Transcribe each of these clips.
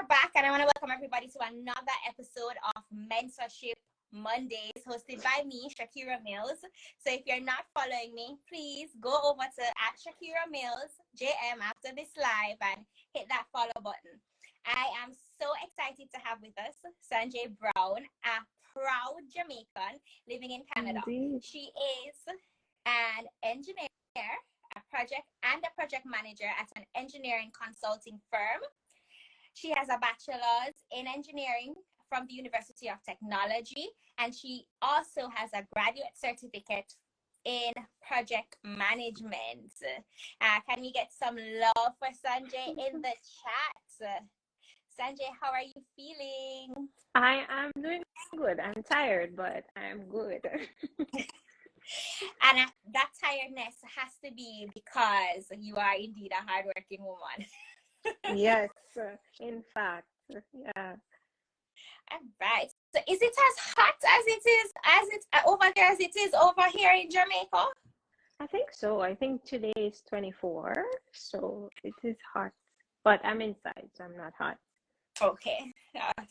are back, and I want to welcome everybody to another episode of Mentorship Mondays, hosted by me, Shakira Mills. So if you're not following me, please go over to @Shakira Mills JM after this live and hit that follow button. I am so excited to have with us Sanjay Brown, a proud Jamaican living in Canada. Indeed. She is an engineer, a project manager at an engineering consulting firm. She has a bachelor's in engineering from the University of Technology, and she also has a graduate certificate in project management. Can we get some love for Sanjay in the chat? Sanjay, how are you feeling? I am doing good. I'm tired, but I'm good. And that tiredness has to be because you are indeed a hardworking woman. Yes, in fact, yeah. All right. So is it as hot as it's over there as it is over here in Jamaica? I think so. I think today is 24, so it is hot. But I'm inside, so I'm not hot. Okay. So I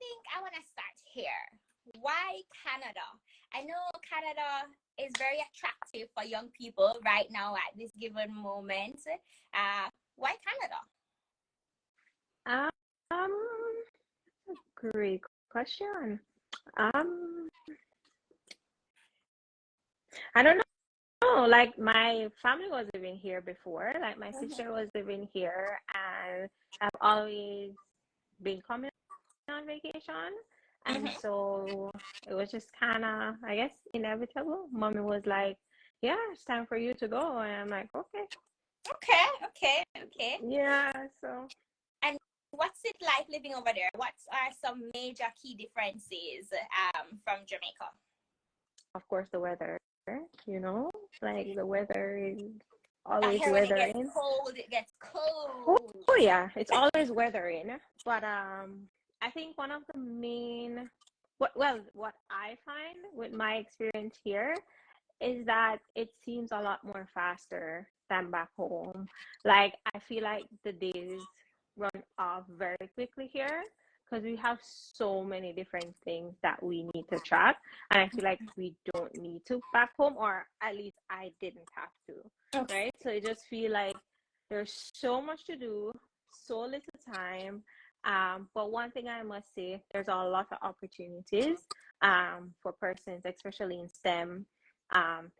think I want to start here. Why Canada? I know Canada is very attractive for young people right now at this given moment. Why Canada? Great question. Um, I don't know. Like my family was living here before. Like my sister was living here, and I've always been coming on vacation. And so it was just kind of, I guess, inevitable. Mommy was like, yeah, it's time for you to go. And I'm like, okay. Okay. Yeah, so. And what's it like living over there? What are some major key differences from Jamaica? Of course, the weather, like the weather is always I hear when weathering. it gets cold. Oh yeah, it's always weathering. But I think one of the main, what I find with my experience here is that it seems a lot more faster than back home. Like I feel like the days run off very quickly here because we have so many different things that we need to track, and I feel like we don't need to back home, or at least I didn't have to. Okay. Right? So I just feel like there's so much to do, so little time. But one thing I must say, there's a lot of opportunities for persons, especially in STEM,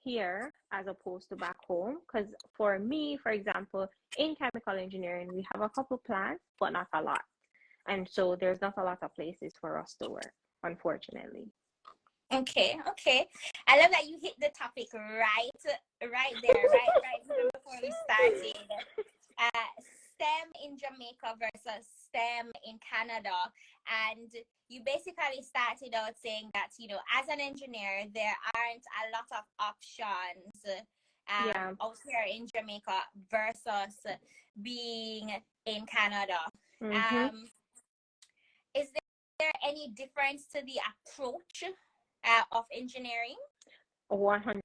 here as opposed to back home. Because for me, for example, in chemical engineering, we have a couple plants, but not a lot. And so there's not a lot of places for us to work, unfortunately. Okay. I love that you hit the topic right there, right even before we started. STEM in Jamaica versus STEM in Canada. And you basically started out saying that, as an engineer, there aren't a lot of options out here in Jamaica versus being in Canada. Is there any difference to the approach of engineering? 100%.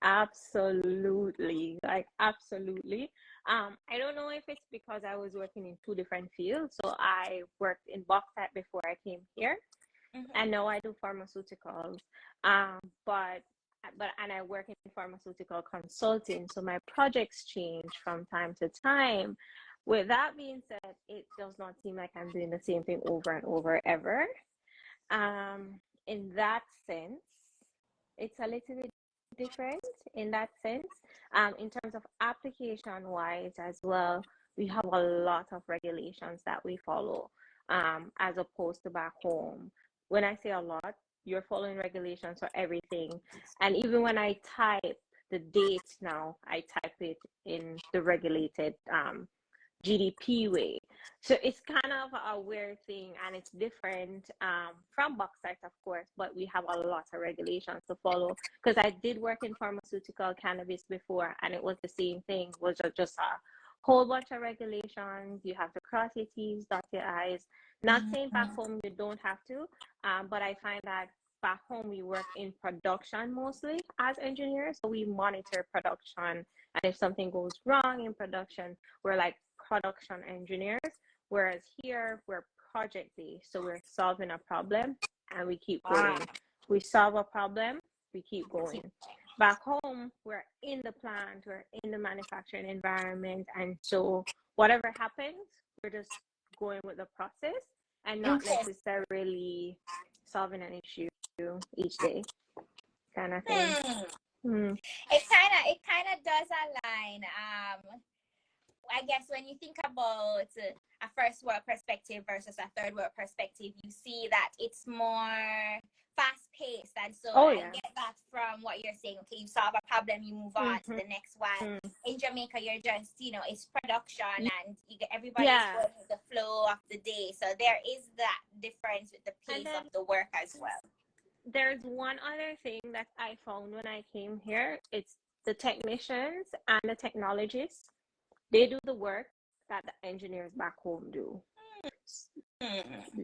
Absolutely. Like, absolutely. I don't know if it's because I was working in two different fields. So I worked in bauxite before I came here, and now I do pharmaceuticals. And I work in pharmaceutical consulting. So my projects change from time to time. With that being said, it does not seem like I'm doing the same thing over and over ever. In that sense, it's a little bit different in that sense. In terms of application wise as well, we have a lot of regulations that we follow, as opposed to back home. When I say a lot, you're following regulations for everything. And even when I type the date now, I type it in the regulated GDP way. So it's kind of a weird thing, and it's different from bauxite, of course, but we have a lot of regulations to follow. Because I did work in pharmaceutical cannabis before, and it was the same thing. It was just a whole bunch of regulations. You have to cross your T's, dot your I's. Not saying back home you don't have to, but I find that back home we work in production mostly as engineers, so we monitor production And if something goes wrong in production, we're like production engineers. Whereas here, we're project based. So we're solving a problem and we keep Wow. going. We solve a problem, we keep going. Back home, we're in the plant, we're in the manufacturing environment. And so whatever happens, we're just going with the process and not Okay. necessarily solving an issue each day kind of thing. It kind of does align. I guess when you think about a first world perspective versus a third world perspective, you see that it's more fast paced. And so I get that from what you're saying. Okay, you solve a problem, you move on to the next one. In Jamaica, you're just, it's production and everybody's going with the flow of the day. So there is that difference with the pace of the work as well. There's one other thing that I found when I came here. It's the technicians and the technologists. They do the work that the engineers back home do.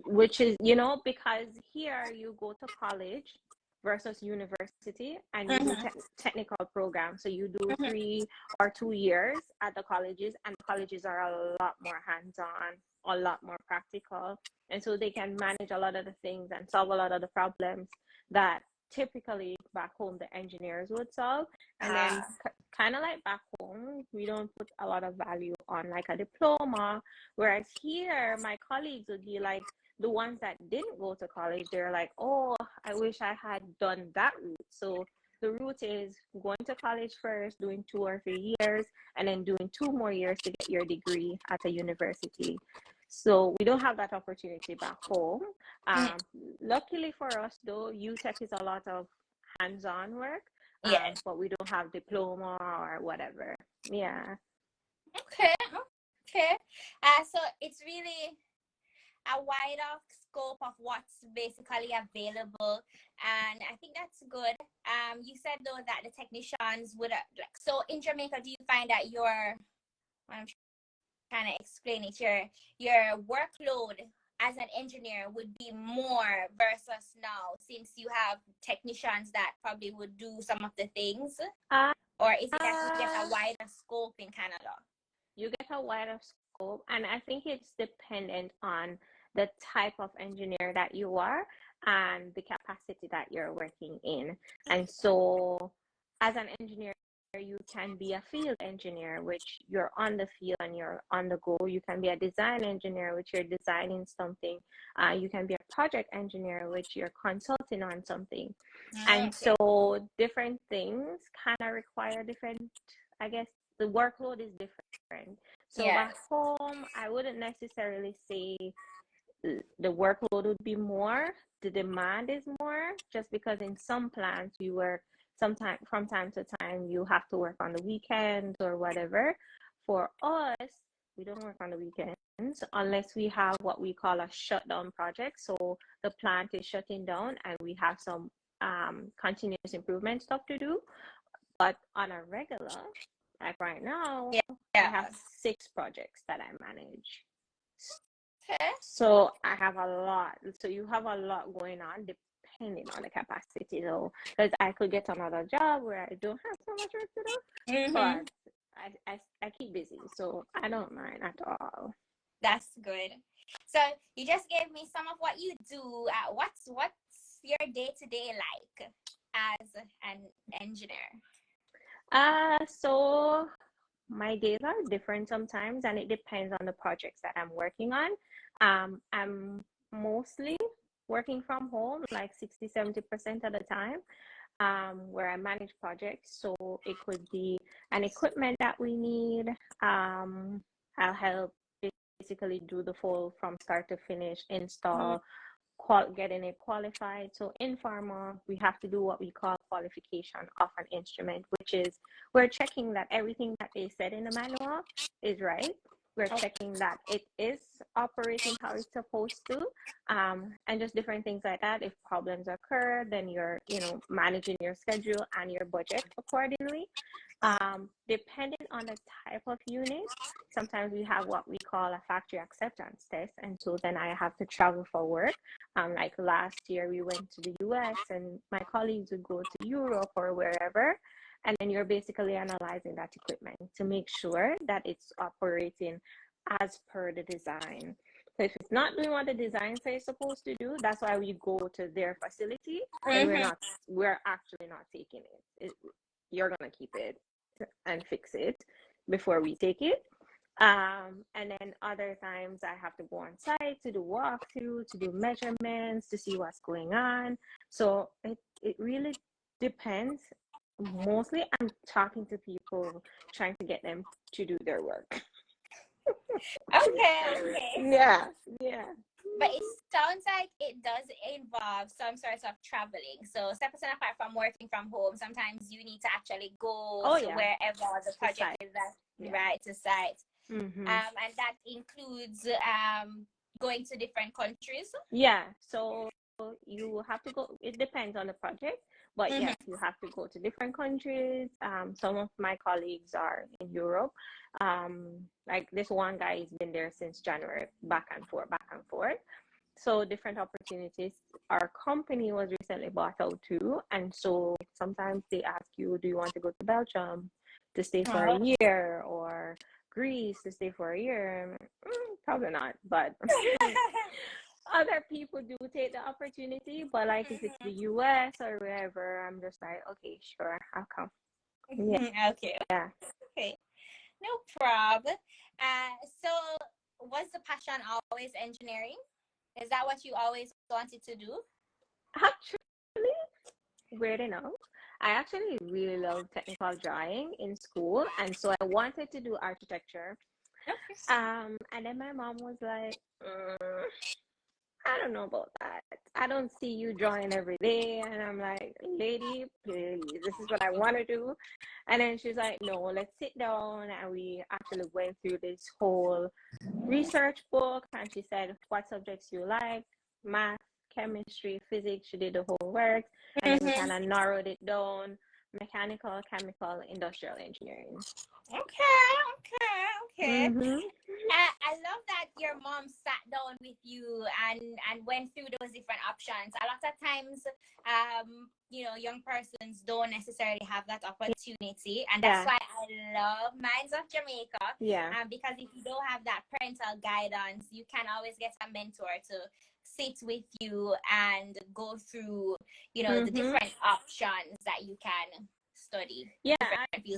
Which is, because here you go to college versus university and you do technical programs. So you do 3 or 2 years at the colleges, and the colleges are a lot more hands-on, a lot more practical. And so they can manage a lot of the things and solve a lot of the problems that typically back home the engineers would solve. And then kind of like back home, we don't put a lot of value on like a diploma, whereas here my colleagues would be like, the ones that didn't go to college, they're like, oh, I wish I had done that route. So the route is going to college first, doing 2 or 3 years, and then doing 2 more years to get your degree at a university. So we don't have that opportunity back home. Luckily for us, though, UTech is a lot of hands-on work, but we don't have diploma or whatever. Yeah. Okay. So it's really a wider scope of what's basically available, and I think that's good. You said though that the technicians would so in Jamaica, do you find that I'm trying to explain it, your workload as an engineer would be more versus now, since you have technicians that probably would do some of the things, or is it that you get a wider scope in Canada? You get a wider scope, and I think it's dependent on the type of engineer that you are and the capacity that you're working in. And so as an engineer, you can be a field engineer, which you're on the field and you're on the go. You can be a design engineer, which you're designing something. You can be a project engineer, which you're consulting on something. And so different things kind of require different, I guess the workload is different. So back home, I wouldn't necessarily say the workload would be more, the demand is more, just because in some plants we work sometimes from time to time, you have to work on the weekends or whatever. For us, we don't work on the weekends unless we have what we call a shutdown project. So the plant is shutting down and we have some continuous improvement stuff to do. But on a regular, like right now, I have 6 projects that I manage. So I have a lot. So you have a lot going on depending on the capacity, though. Because I could get another job where I don't have so much work to do, but I keep busy, so I don't mind at all. That's good. So you just gave me some of what you do. What's your day-to-day like as an engineer? So my days are different sometimes, and it depends on the projects that I'm working on. I'm mostly working from home, like 60-70% of the time, where I manage projects. So it could be an equipment that we need. I'll help basically do the full from start to finish install, getting it qualified. So in pharma, we have to do what we call qualification of an instrument, which is we're checking that everything that they said in the manual is right. We're checking that it is operating how it's supposed to, and just different things like that. If problems occur, then you're, managing your schedule and your budget accordingly. Depending on the type of unit, sometimes we have what we call a factory acceptance test, and so then I have to travel for work. Like last year, we went to the US, and my colleagues would go to Europe or wherever. And then you're basically analyzing that equipment to make sure that it's operating as per the design. So if it's not doing what the design says it's supposed to do, that's why we go to their facility, and we're actually not taking it. You're gonna keep it and fix it before we take it. And then other times I have to go on site to do walkthrough, to do measurements, to see what's going on. So it really depends. Mostly I'm talking to people, trying to get them to do their work. Okay. Yeah. But it sounds like it does involve some sort of traveling. So separate and apart from working from home, sometimes you need to actually go to wherever the project is at, right, to site. Mm-hmm. And that includes going to different countries. Yeah, so you have to go, it depends on the project, but yes, you have to go to different countries. Some of my colleagues are in Europe. Like this one guy has been there since January, back and forth. So different opportunities. Our company was recently bought out too, and so sometimes they ask you, do you want to go to Belgium to stay for a year, or Greece to stay for a year? Probably not, but other people do take the opportunity. But like if it's the US or wherever, I'm just like, okay, sure, I'll come. Yeah. Okay. Yeah. Okay. No problem. So was the passion always engineering? Is that what you always wanted to do? Actually, weird enough, I actually really loved technical drawing in school, and so I wanted to do architecture. And then my mom was like, I don't know about that. I don't see you drawing every day. And I'm like, lady, please, this is what I want to do. And then she's like, no, let's sit down. And we actually went through this whole research book. And she said, what subjects you like? Math, chemistry, physics. She did the whole work. And then we kind of narrowed it down: mechanical, chemical, industrial engineering. Okay. I love that your mom sat down with you and went through those different options. A lot of times, young persons don't necessarily have that opportunity, and that's why I love Minds of Jamaica. Yeah. Because if you don't have that parental guidance, you can always get a mentor to sit with you and go through, the different options that you can study. Yeah, I agree.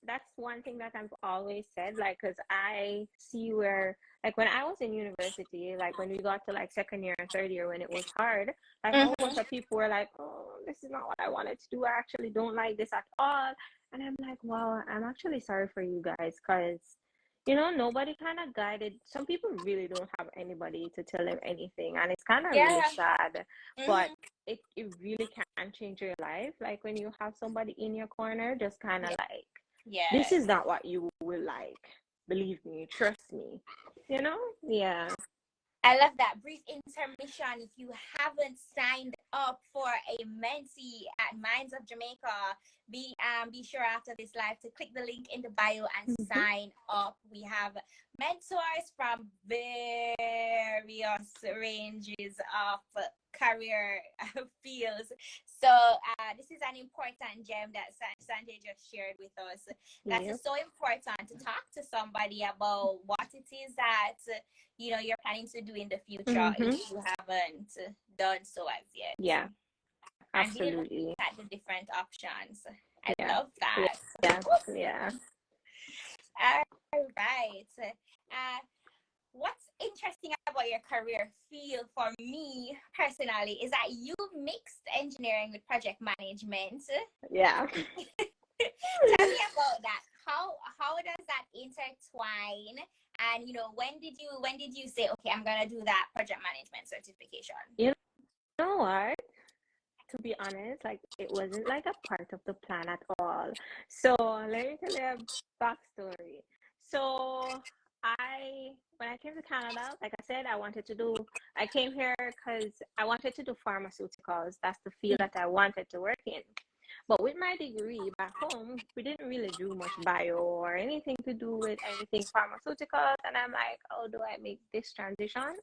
That's one thing that I've always said, like, because I see where, like, when I was in university, like, when we got to, like, second year and third year, when it was hard, like, a whole bunch of people were like, oh, this is not what I wanted to do. I actually don't like this at all. And I'm like, wow, I'm actually sorry for you guys, because, nobody kind of guided. Some people really don't have anybody to tell them anything, and it's kind of really sad, but it really can change your life. Like when you have somebody in your corner, just kind of like, this is not what you will like. Believe me, trust me. Yeah. I love that. Brief intermission. If you haven't signed up for a mentee at Minds of Jamaica, be sure after this live to click the link in the bio and sign up. We have mentors from various ranges of career fields. So this is an important gem that Sanjay just shared with us. That is so important to talk to somebody about what it is that you're planning to do in the future if you haven't done so as yet. Yeah, absolutely. And really look at the different options. I love that. Yeah. All right. What's interesting about your career field for me personally is that you mixed engineering with project management. Yeah. Tell me about that. How does that intertwine? And when did you say, okay, I'm gonna do that project management certification? You know what? To be honest, like it wasn't like a part of the plan at all. So let me tell you a backstory. So when I came to Canada, like I said, I came here because I wanted to do pharmaceuticals. That's the field that I wanted to work in. But with my degree back home, we didn't really do much bio or anything to do with anything pharmaceuticals. And I'm like, how do I make this transition?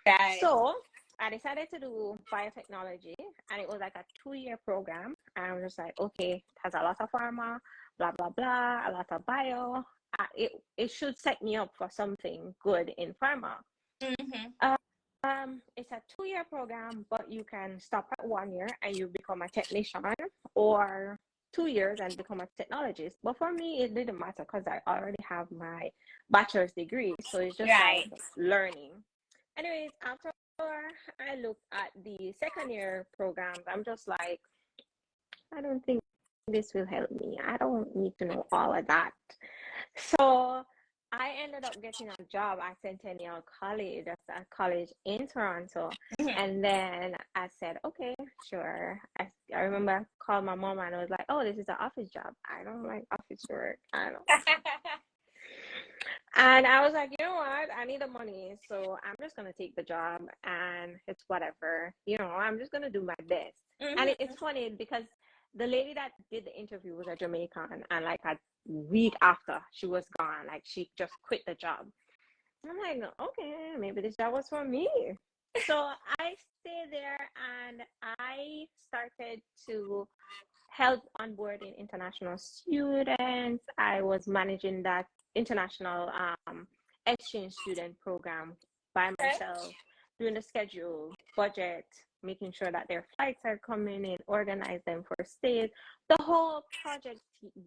Right. So I decided to do biotechnology, and it was like a 2-year program. And I was just like, okay, it has a lot of pharma, blah blah blah, a lot of bio. It should set me up for something good in pharma. Mm-hmm. It's a 2-year program, but you can stop at 1 year and you become a technician, or 2 years and become a technologist. But for me, it didn't matter because I already have my bachelor's degree, so it's just like Right. learning. Anyways, after I looked at the 2nd-year programs, I'm just like, I don't think this will help me. I don't need to know all of that. So I ended up getting a job at Centennial College. That's a college in Toronto. Mm-hmm. And then I said, okay, sure. I remember I called my mom and I was like, oh, this is an office job. I don't like office work. I don't. And I was like, you know what? I need the money. So I'm just going to take the job and it's whatever. I'm just going to do my best. And Mm-hmm. it's funny because the lady that did the interview was a Jamaican, and like a week after she was gone, like she just quit the job. I'm like, okay, maybe this job was for me. So I stayed there and I started to help onboarding international students. I was managing that international exchange student program by Okay. myself, doing the schedule, budget, making sure that their flights are coming in, organize them for stays, the whole project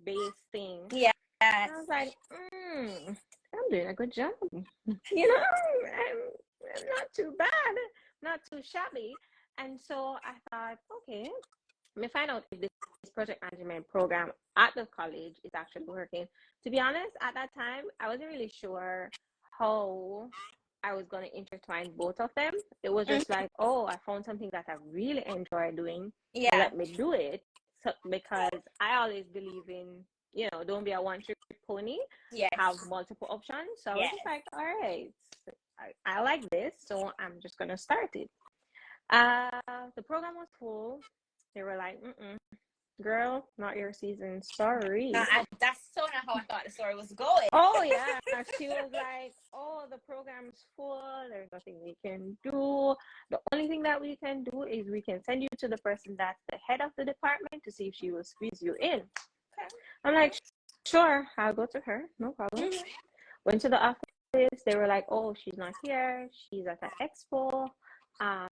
based thing. Yes. I was like, I'm doing a good job. I'm not too bad, not too shabby. And so I thought, okay, let me find out if this project management program at the college is actually working. To be honest, at that time, I wasn't really sure how I was going to intertwine both of them. It was just Mm-hmm. like, oh, I found something that I really enjoy doing. Yeah. Let me do it. So, because I always believe in, don't be a one-trick pony, Yes. have multiple options. So I was Yes. just like, all right, I like this, so I'm just going to start it. The program was full. They were like, girl, not your season. Sorry. That's so not how I thought the story was going. Oh, yeah. She was like, oh, the program's full. There's nothing we can do. The only thing that we can do is we can send you to the person that's the head of the department to see if she will squeeze you in. Okay. I'm like, sure, I'll go to her. No problem. Mm-hmm. Went to the office. They were like, oh, she's not here. She's at the expo,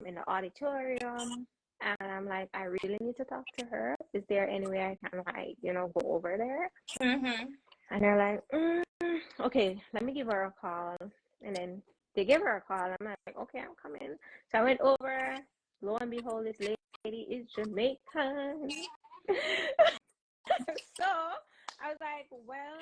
in the auditorium. And I'm like, I really need to talk to her. Is there any way I can, go over there? Mm-hmm. And they're like, okay, let me give her a call. And then they give her a call. I'm like, okay, I'm coming. So I went over. Lo and behold, this lady is Jamaican. So I was like, well,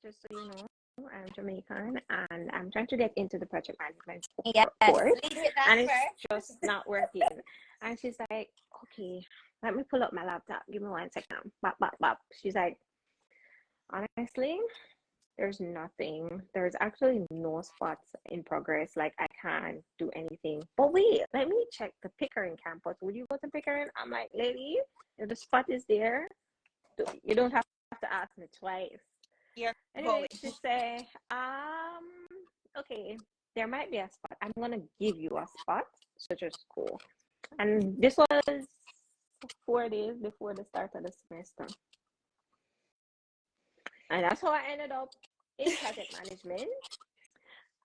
just so you know, I'm Jamaican and I'm trying to get into the project management Yes. course, Lead with that and it's first. just not working. And she's like, okay, let me pull up my laptop. Give me 1 second. Bop, bop, bop. She's like, honestly, there's nothing. There's actually no spots in progress. Like, I can't do anything. But wait, let me check the Pickering campus. Would you go to Pickering? I'm like, lady, if the spot is there, you don't have to ask me twice. You're Anyway, going. she say, okay, there might be a spot. I'm gonna give you a spot, so just go. And this was 4 days before the start of the semester. And that's how I ended up in project management.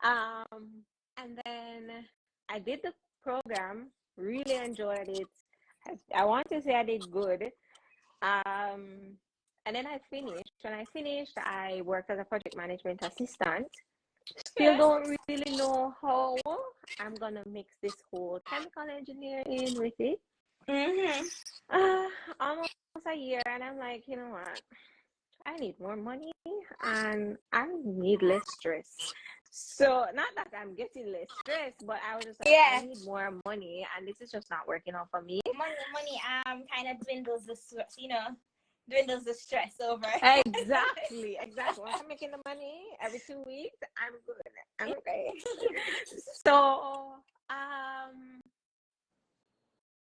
And then I did the program, really enjoyed it. I want to say I did good. And then I finished. When I finished, I worked as a project management assistant. Still Okay. don't really know how I'm gonna mix this whole chemical engineering with it. Mm-hmm. Almost a year, and I'm like, you know what? I need more money and I need less stress. So not that I'm getting less stress, but I was just like, I Yeah. need more money, and this is just not working out for me. Money kind of dwindles dwindles the stress over. Exactly. Once I'm making the money every 2 weeks, I'm good. I'm okay. So,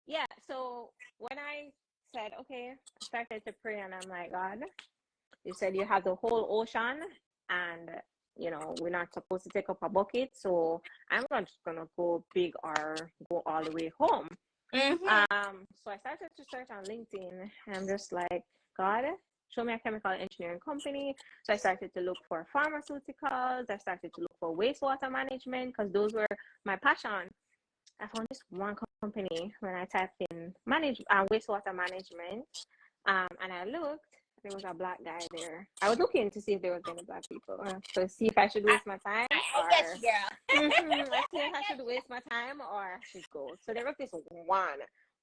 yeah. So when I said, okay, I started to pray, and I'm like, God, you said you have the whole ocean, and you know, we're not supposed to take up a bucket, so I'm not just gonna go big or go all the way home. So I started to search on LinkedIn, and I'm just like, God, show me a chemical engineering company. So I started to look for pharmaceuticals. I started to look for wastewater management because those were my passion. I found this one company when I typed in wastewater management, and I looked. There was a black guy there. I was looking to see if there was any black people, to see if I should waste my time I or get you, girl. I see if I should waste my time or I should go. So there was this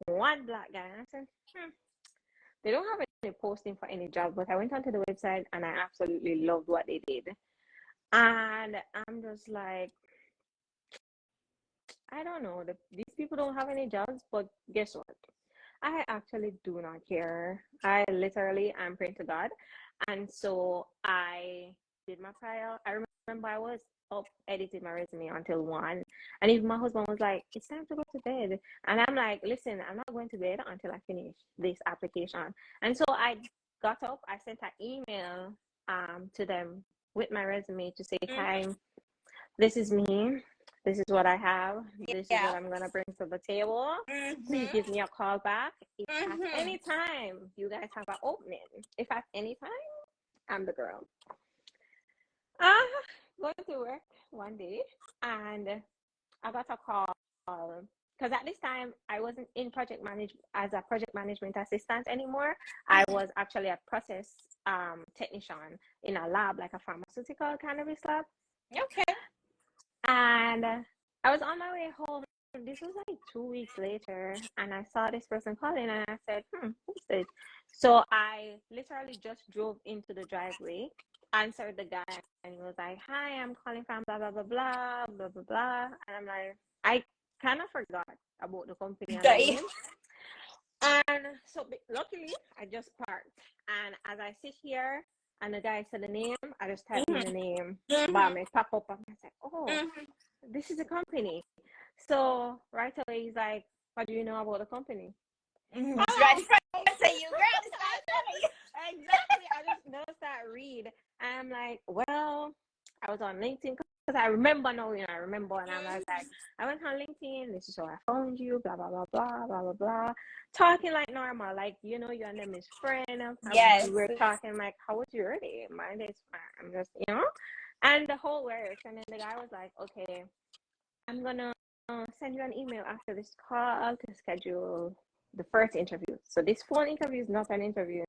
one black guy, and I said, they don't have any posting for any job, but I went onto the website and I absolutely loved what they did. And I'm just like, I don't know, these people don't have any jobs, but guess what? I actually do not care. I literally am praying to God. And so I did my trial. I remember I was up editing my resume until 1. And even my husband was like, it's time to go to bed. And I'm like, listen, I'm not going to bed until I finish this application. And so I got up, I sent an email to them with my resume to say, hi, this is me. This is what I have. This is what I'm going to bring to the table. Please give me a call back. If at any time you guys have an opening, if at any time, I'm the girl. Going to work one day, and I got a call because at this time I wasn't in project management assistant anymore. I was actually a process technician in a lab, like a pharmaceutical cannabis lab. Okay. And I was on my way home. This was like 2 weeks later, and I saw this person calling, and I said, who's this? So I literally just drove into the driveway, answered the guy, and he was like, hi, I'm calling from blah, blah, blah, blah, blah, blah, blah. And I'm like, I kind of forgot about the company and the name. And so luckily, I just parked. And as I sit here, and the guy said the name, I just typed in the name, bam, it pop up, and I said, oh, this is a company. So right away, he's like, what do you know about the company? Right in front of you, girl. Exactly. I just noticed that read. And I'm like, well, I was on LinkedIn because I remember knowing, I remember. And I'm like, I went on LinkedIn. This is how I found you, blah, blah, blah, blah, blah, blah, blah. Talking like normal, like, you know, your name is friend. Yes. We were talking like, how was your day? My day's fine. I'm just, you know, and the whole works. And then the guy was like, okay, I'm going to send you an email after this call to schedule the first interview. So this phone interview is not an interview.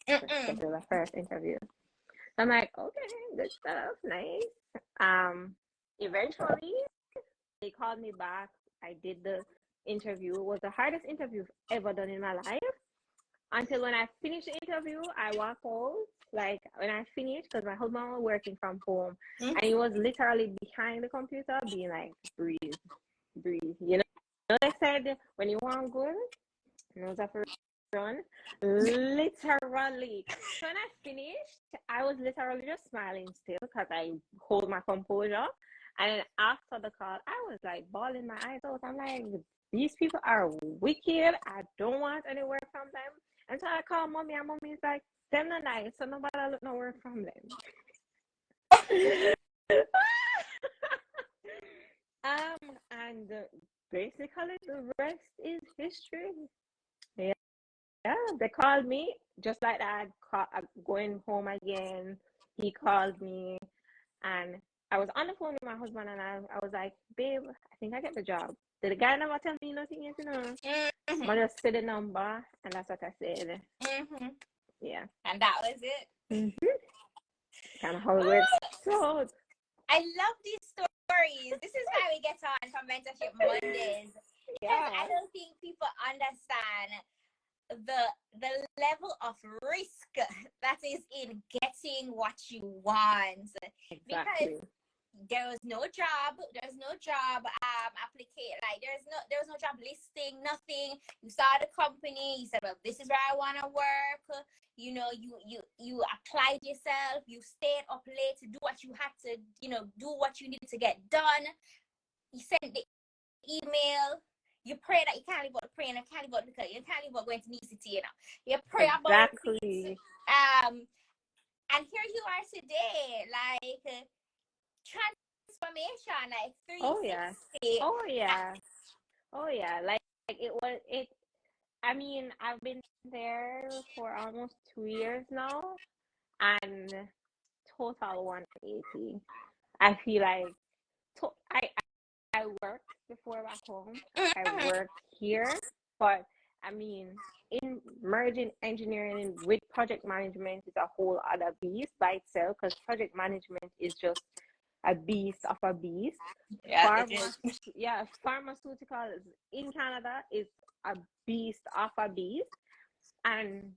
Schedule the first interview. I'm like, okay, good stuff, nice. Eventually, they called me back. I did the interview. It was the hardest interview I've ever done in my life. Until when I finished the interview, I walked out. Like when I finished, because my husband was working from home, and he was literally behind the computer, being like, breathe. You know, they said when you want good, nose up run. Literally. So when I finished, I was literally just smiling still because I hold my composure. And then after the call, I was like bawling my eyes out. I'm like, these people are wicked. I don't want any word from them. And so I called mommy, and mommy is like, them not nice, so nobody look no word from them. And basically the rest is history. Yeah, they called me just like that. Going home again, he called me, and I was on the phone with my husband, and I was like, babe, I think I get the job. Did the guy never tell me nothing yet, you know? I just said the number, and that's what I said. Yeah. And that was it. Kind of how it works. So I love these stories. This is why we get on for Mentorship Mondays. Because I don't think people understand the level of risk that is in getting what you want. Exactly. Because there was no job application, like there was no job listing, nothing. You saw the company, you said, well, this is where I want to work. You know, you applied yourself, you stayed up late to do what you had to, you know, do what you needed to get done. You sent the email. You pray that you can't live out praying, and can't live out because you can't live out going to New City, you know. You pray about it. And here you are today, like transformation, like Oh yeah. 360. Oh yeah. Oh yeah. Like it was it I mean, I've been there for almost 2 years now, and total 180. I feel like to, I worked before back home. I Mhm. work here, but I mean, in merging engineering with project management is a whole other beast by itself, because project management is just a beast of a beast. Yeah, it Pharma, is. yeah, pharmaceuticals in Canada is a beast of a beast. And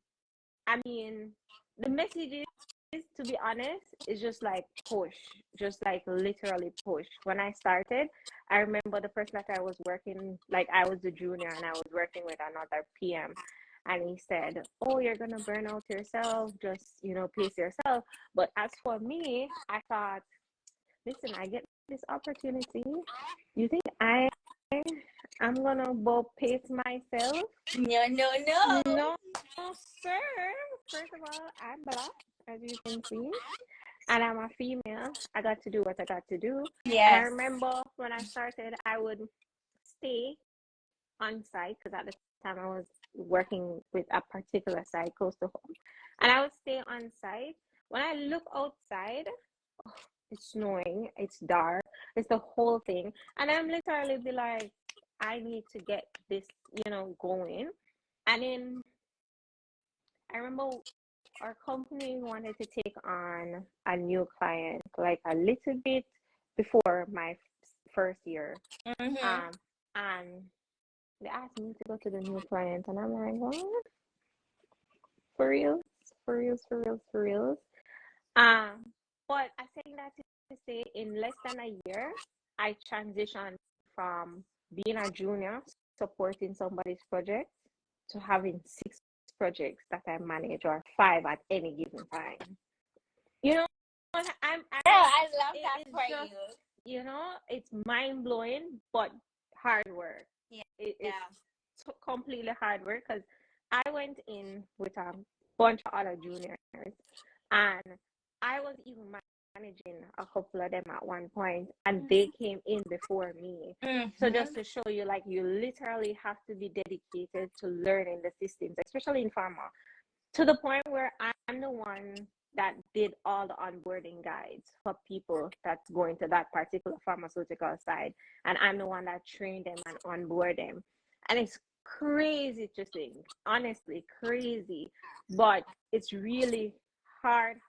I mean, the message is, to be honest, is just like push, just like literally push. When I started, I remember the person that I was working, like I was a junior and I was working with another PM. And he said, "Oh, you're gonna burn out yourself. Just, pace yourself." But as for me, I thought, listen, I get this opportunity. You think I'm gonna go pace myself? No, no, no. No, sir. First of all, I'm black, as you can see, and I'm a female. I got to do what I got to do. And I Yes. remember when I started, I would stay on site, because at the time I was working with a particular site close to home, and I would stay on site. When I look outside, oh, it's snowing, it's dark, it's the whole thing, and I'm literally be like, I need to get this, going. And then I remember our company wanted to take on a new client like a little bit before my first year. Mm-hmm. Um, and they asked me to go to the new client, and I'm like, what? For reals? For reals, for reals, for reals. But I think that to say in less than a year, I transitioned from being a junior supporting somebody's project to having 6 projects that I manage, or 5 at any given time. You know, Oh, I love that it is for just, you. it's mind blowing, but hard work. Yeah. It's completely hard work, because I went in with a bunch of other juniors, and I was even managing a couple of them at one point, and they came in before me. So Mm-hmm. just to show you, like, you literally have to be dedicated to learning the systems, especially in pharma, to the point where I'm the one that did all the onboarding guides for people that's going to that particular pharmaceutical side. And I'm the one that trained them and onboard them. And it's crazy to think, honestly, crazy. But it's really hard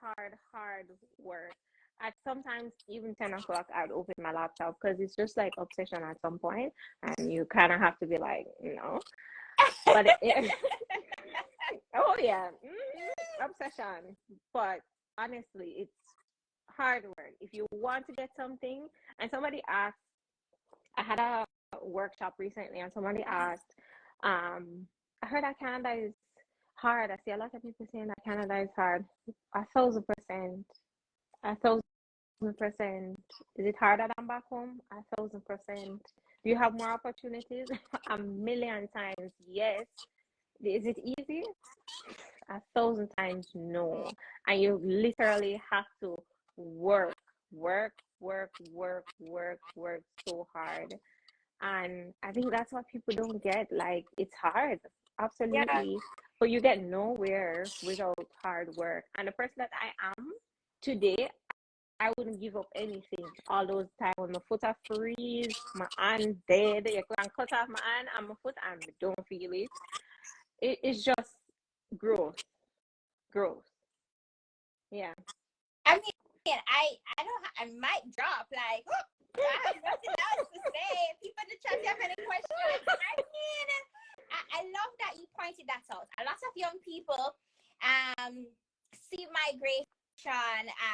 work. At sometimes even 10 o'clock, I'd open my laptop, because it's just like obsession at some point, and you kind of have to be like, But oh yeah, obsession. But honestly, it's hard work. If you want to get something, and somebody asked, I had a workshop recently, and somebody asked, I heard that Canada is hard. I see a lot of people saying that Canada is hard. 1,000%, 1,000%. Is it harder than back home? 1,000%. Do you have more opportunities? A million times, yes. Is it easy? 1,000 times no. And you literally have to work, work, work, work, work, work so hard. And I think that's what people don't get. Like, it's hard, Yeah. absolutely. But you get nowhere without hard work. And the person that I am today, I wouldn't give up anything. All those times when my foot are freeze, my hand dead, you can cut off my hand and my foot, and I don't feel it. It's just growth, growth. Yeah. I mean, I don't. I might drop. Like, I have nothing else to say. People in the chat, have any questions? I mean, I love that you pointed that out. A lot of young people see migration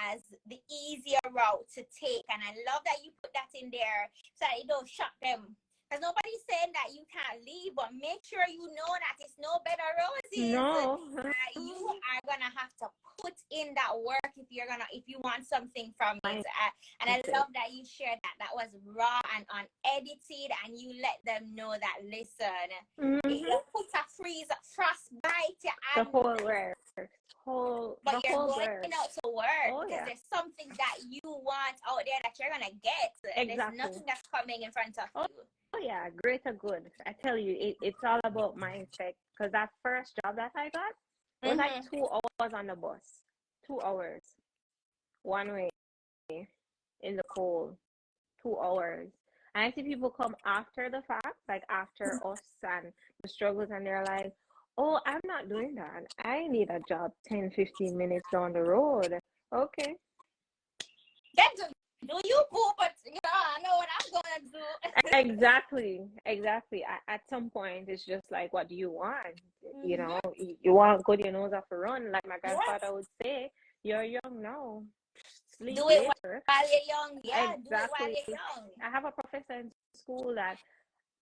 as the easier route to take, and I love that you put that in there so that it don't shock them Because nobody's saying that you can't leave, but make sure you know that it's no bed of roses. No. You are gonna have to put in that work if you want something from it. And I love that you shared that was raw and unedited, and you let them know that listen, if you put a frostbite, The and whole work. but you're going work. out to work because there's something that you want out there that you're gonna get. Exactly. There's nothing that's coming in front of you. Oh yeah, greater good. I tell you, it's all about mindset. Because that first job that I got was like 2 hours on the bus, 2 hours, one way in the cold, 2 hours. And I see people come after the fact, like after us and the struggles, and they're like, "Oh, I'm not doing that. I need a job 10, 15 minutes down the road." Okay. Do you boo? But I know what I'm gonna do. Exactly. At some point, it's just like, what do you want? You know, you want good, your nose off a run, like my grandfather would say. You're young now. Sleep do it later. while you're young. Yeah, exactly. do it while you're young. I have a professor in school that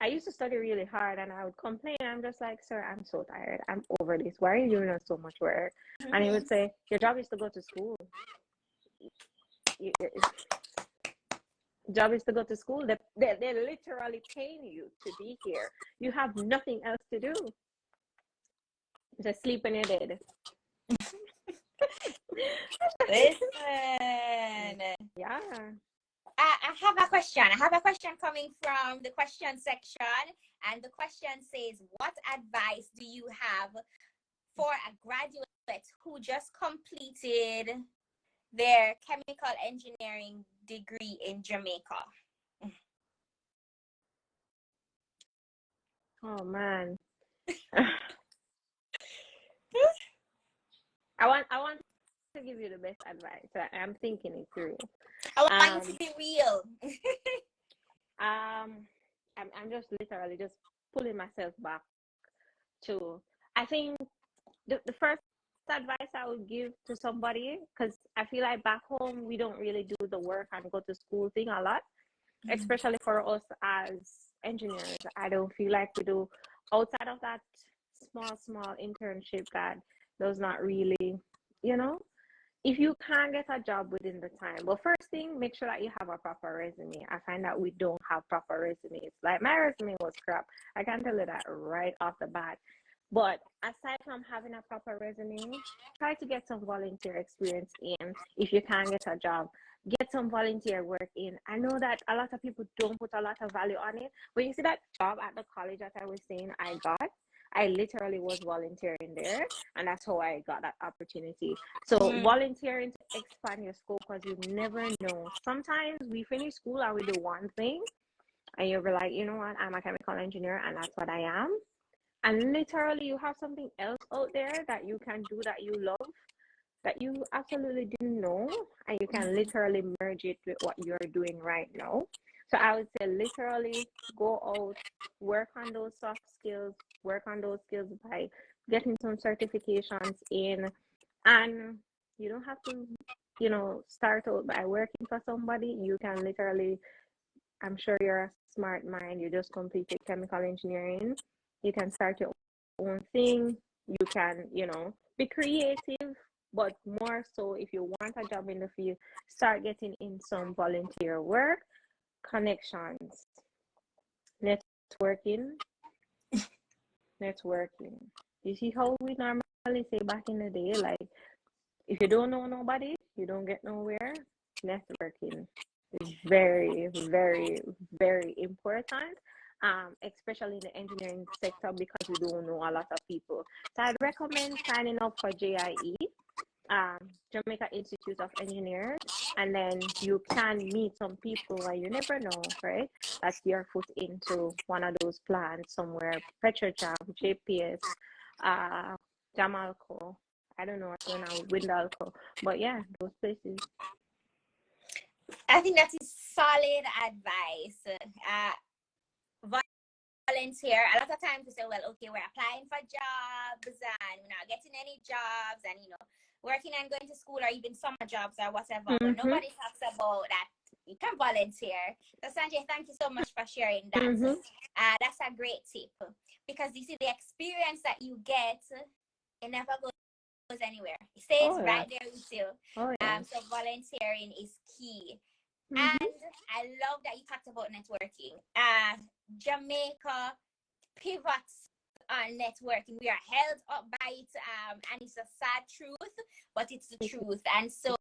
I used to study really hard, and I would complain. I'm just like, "Sir, I'm so tired. I'm over this. Why are you doing so much work?" And he would say, "Your job is to go to school. Job is to go to school. They're literally paying you to be here. You have nothing else to do. Just sleep in your bed." Listen. Yeah. I have a question. I have a question coming from the question section. And the question says, what advice do you have for a graduate who just completed their chemical engineering degree in Jamaica? Oh man. I want to give you the best advice. I'm thinking it through. I want you to be real. I'm just literally just pulling myself back to, I think the first advice I would give to somebody, because I feel like back home we don't really do the work and go to school thing a lot, especially for us as engineers. I don't feel like we do outside of that small internship that does not really, if you can't get a job within the time. But first thing, make sure that you have a proper resume. I find that we don't have proper resumes. Like my resume was crap. I can tell you that right off the bat. But aside from having a proper resume, try to get some volunteer experience in. If you can't get a job, get some volunteer work in. I know that a lot of people don't put a lot of value on it. But you see that job at the college that I was saying I got? I literally was volunteering there, and that's how I got that opportunity. So volunteering to expand your scope, because you never know. Sometimes we finish school and we do one thing, and you'll be like, you know what, I'm a chemical engineer, and that's what I am. And literally you have something else out there that you can do that you love, that you absolutely didn't know, and you can literally merge it with what you're doing right now. So I would say literally go out, work on those soft skills, work on those skills by getting some certifications in. And you don't have to, start out by working for somebody. You can literally, I'm sure you're a smart mind, you just completed chemical engineering. You can start your own thing. You can, be creative, but more so if you want a job in the field, start getting in some volunteer work, connections, networking. You see how we normally say back in the day, like, if you don't know nobody, you don't get nowhere. Networking is very, very, very important, especially in the engineering sector, because we don't know a lot of people. So I'd recommend signing up for JIE, Jamaica Institute of Engineers, and then you can meet some people, and you never know, right? That's your foot into one of those plants somewhere, Petrojam, JPS, Jamalco. I don't know what's going on with Windalco, but yeah, those places. I think that is solid advice. Volunteer. A lot of times we say, well, okay, we're applying for jobs and we're not getting any jobs, and working and going to school, or even summer jobs or whatever. But nobody talks about that you can volunteer. So Sanjay, thank you so much for sharing that. Mm-hmm. That's a great tip, because you see the experience that you get, it never goes anywhere. It stays Oh yeah. right there with you. Oh yeah. So volunteering is key. Mm-hmm. And I love that you talked about networking. Jamaica pivots on networking. We are held up by it, and it's a sad truth, but it's the truth. And so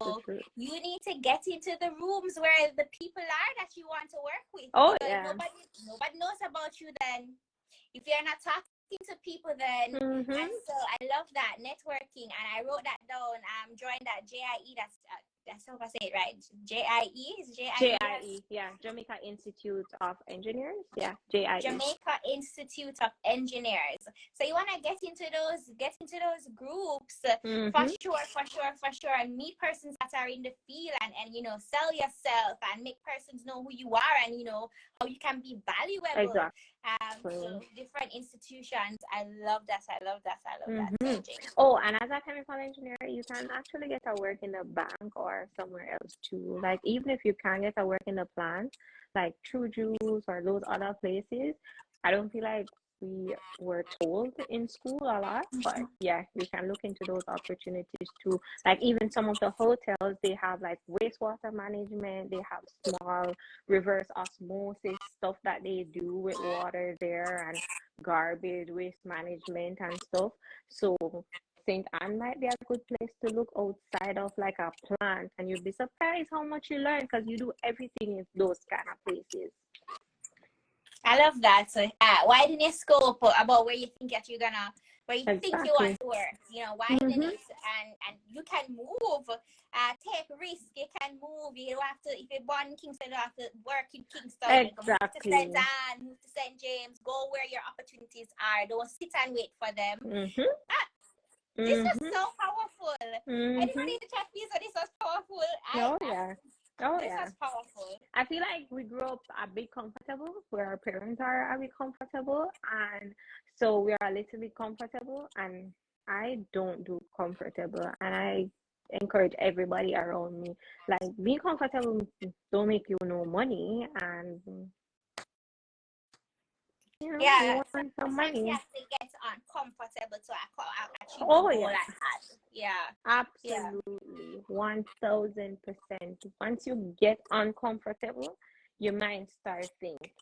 you need to get into the rooms where the people are that you want to work with. Oh Because yeah. nobody knows about you then. If you're not talking to people then. Mm-hmm. And so I love that networking, and I wrote that down. Join that JIE. That's how I say it, right? JIE is JIE. JIE, yeah, Jamaica Institute of Engineers, yeah, JIE. Jamaica Institute of Engineers. So you want to get into those groups, Mm-hmm. for sure, and meet persons that are in the field, and sell yourself and make persons know who you are, and how you can be valuable. Exactly. So different institutions. I love that. Mm-hmm. That. Oh, and as a chemical engineer, you can actually get a work in the bank or somewhere else too. Like even if you can't get a work in the plant, like True Juice or those other places, I don't feel like we were told in school a lot, but yeah, you can look into those opportunities too. Like even some of the hotels, they have like wastewater management, they have small reverse osmosis stuff that they do with water there, and garbage waste management and stuff. So St. Anne might be a good place to look outside of like a plant, and you'll be surprised how much you learn because you do everything in those kind of places. I love that. So, widen your scope about where you think that you're gonna, where you think you want to work. Widen it, and you can move. Take risk. You can move. You don't have to. If you're born in Kingston, you don't have to work in Kingston. Exactly. Move to St. Anne, move to St. James. Go where your opportunities are. Don't sit and wait for them. This was so powerful. Anybody in the chat, please, so this was powerful. This was powerful. I feel like we grew up a bit comfortable, where our parents are a bit comfortable, and so we are a little bit comfortable, and I don't do comfortable, and I encourage everybody around me, like, being comfortable don't make you no money, and you want some money. You have to get uncomfortable to achieve the goal at hand. Yeah. Absolutely. 1000%. Once you get uncomfortable, your mind starts thinking,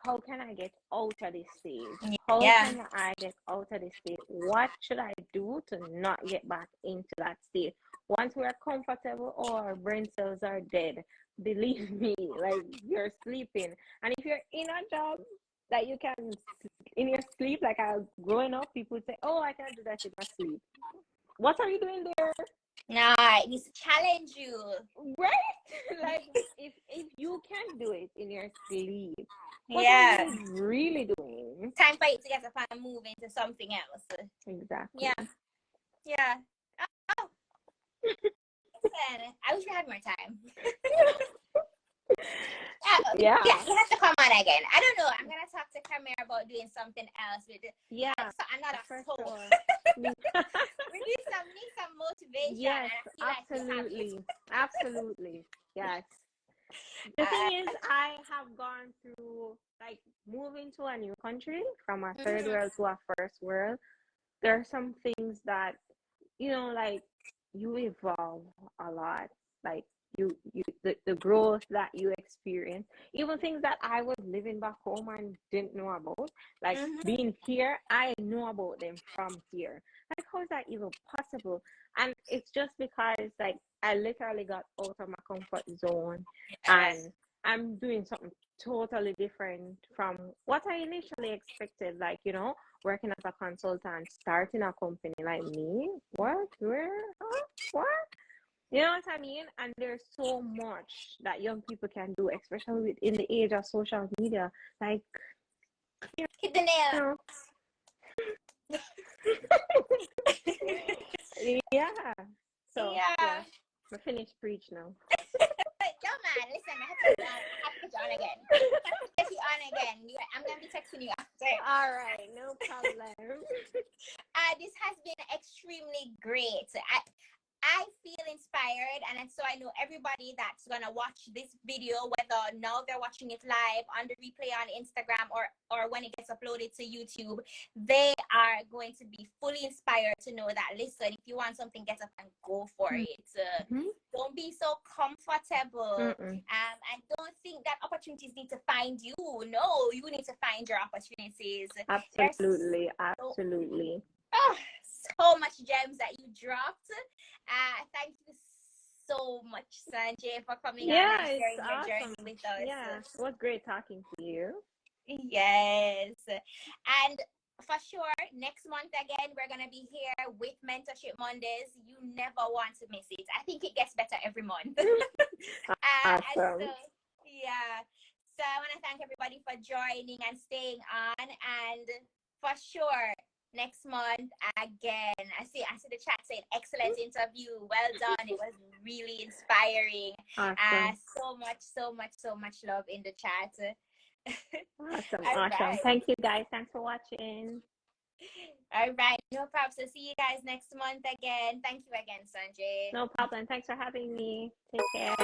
how can I get out of this stage? How can I get out of this stage? What should I do to not get back into that state? Once we're comfortable, our brain cells are dead. Believe me, like, you're sleeping. And if you're in a job that you can, in your sleep, like growing up, people would say, oh, I can't do that in my sleep. What are you doing there? No, it needs to challenge you. Right? Like, if you can do it in your sleep, what are you really doing? Time for you to get up and move into something else. Exactly. Yeah. Oh. Listen, I wish we had more time. You have to come on again. I don't know. I'm gonna talk to Camille about doing something else with it. Another soap. We need some motivation. Yes, absolutely. Yes. The thing is, I have gone through, like, moving to a new country from a third world to a first world. There are some things that, like, you evolve a lot. Like, the growth that you experience, even things that I was living back home and didn't know about, like, being here, I know about them from here. Like, how is that even possible? And it's just because, like, I literally got out of my comfort zone, and I'm doing something totally different from what I initially expected. Like, working as a consultant, starting a company, like, me, what, where, huh? What? You know what I mean? And there's so much that young people can do, especially in the age of social media. Like, hit the nail. So we're finished preach now. Don't mind. Listen, I have to put you on again. Get you on again. I'm gonna be texting you after. All right, no problem. This has been extremely great. I feel inspired inspired, and so I know everybody that's gonna watch this video, whether now they're watching it live on the replay on Instagram or when it gets uploaded to YouTube, they are going to be fully inspired to know that, listen, if you want something, get up and go for it. Don't be so comfortable, and don't think that opportunities need to find you. No, you need to find your opportunities. Absolutely, absolutely. So much gems that you dropped. Thank you so much, Sanjay, for coming on and sharing your journey with us. Yeah, it was great talking to you. Yes. And for sure, next month again, we're going to be here with Mentorship Mondays. You never want to miss it. I think it gets better every month. Awesome. And so, yeah. So I want to thank everybody for joining and staying on. And for sure, next month again. I see the chat saying excellent interview. Well done. It was really inspiring. Awesome. So much love in the chat. Awesome. Right. Thank you guys. Thanks for watching. All right. No problem. So see you guys next month again. Thank you again, Sanjay. No problem. Thanks for having me. Take care.